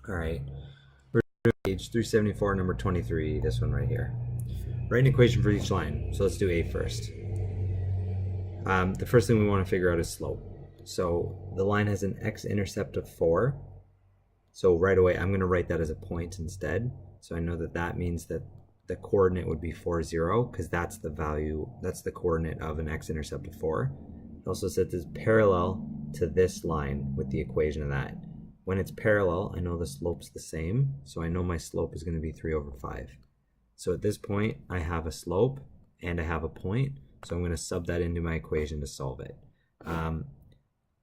All right, page 374, number 23, this one right here. Write an equation for each line. So let's do A first. The first thing we want to figure out is slope. So the line has an x-intercept of 4. So right away, I'm going to write that as a point instead. So I know that that means that the coordinate would be 4, 0, because that's the value, that's the coordinate of an x-intercept of 4. It also says it's parallel to this line with the equation of that. When it's parallel, I know the slope's the same, so I know my slope is going to be 3 over 5. So at this point, I have a slope and I have a point, so I'm going to sub that into my equation to solve it. I'm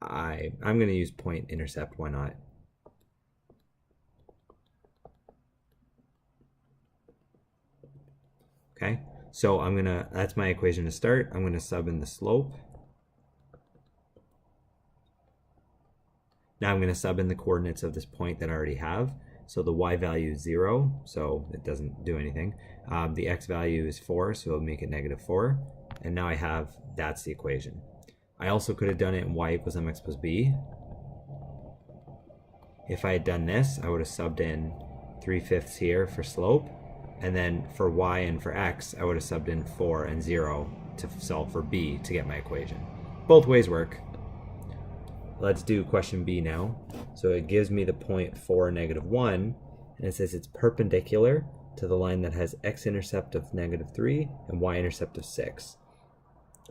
going to use point intercept, why not? Okay, so that's my equation to start. I'm going to sub in the slope. Now I'm going to sub in the coordinates of this point that I already have. So the y value is 0, so it doesn't do anything. The x value is 4, so it'll make it -4. And now that's the equation. I also could have done it in y equals mx plus b. If I had done this, I would have subbed in 3/5 here for slope. And then for y and for x, I would have subbed in 4 and 0 to solve for b to get my equation. Both ways work. Let's do question B now. So it gives me the point 4, -1, and it says it's perpendicular to the line that has x-intercept of -3 and y-intercept of 6.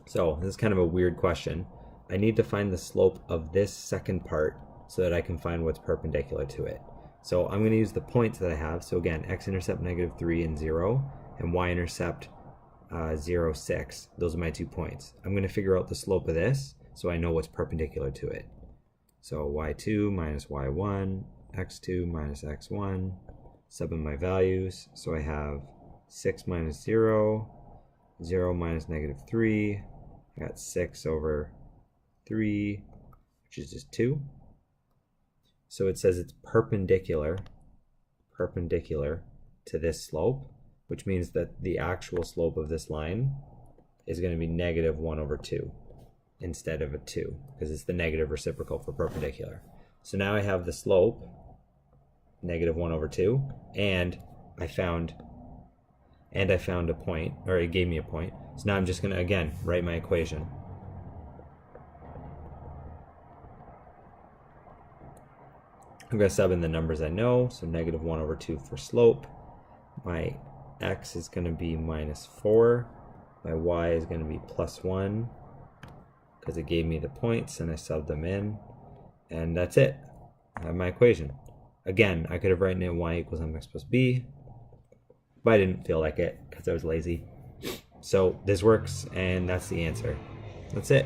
So this is kind of a weird question. I need to find the slope of this second part so that I can find what's perpendicular to it. So I'm going to use the points that I have. So again, x-intercept -3 and 0, and y-intercept 0, 6. Those are my 2 points. I'm going to figure out the slope of this so I know what's perpendicular to it. So y2 minus y1, x2 minus x1, sub in my values. So I have 6 minus 0, 0 minus -3. I got 6 over 3, which is just 2. So it says it's perpendicular to this slope, which means that the actual slope of this line is going to be -1/2. Instead of a 2, because it's the negative reciprocal for perpendicular. So now I have the slope, -1/2, and I found a point, or it gave me a point. So now I'm just going to, again, write my equation. I'm going to sub in the numbers I know, so -1/2 for slope. My x is going to be -4. My y is going to be +1. Because it gave me the points and I subbed them in, and that's it. I have my equation. Again, I could have written in y equals mx plus b, but I didn't feel like it because I was lazy. So this works, and that's the answer. That's it.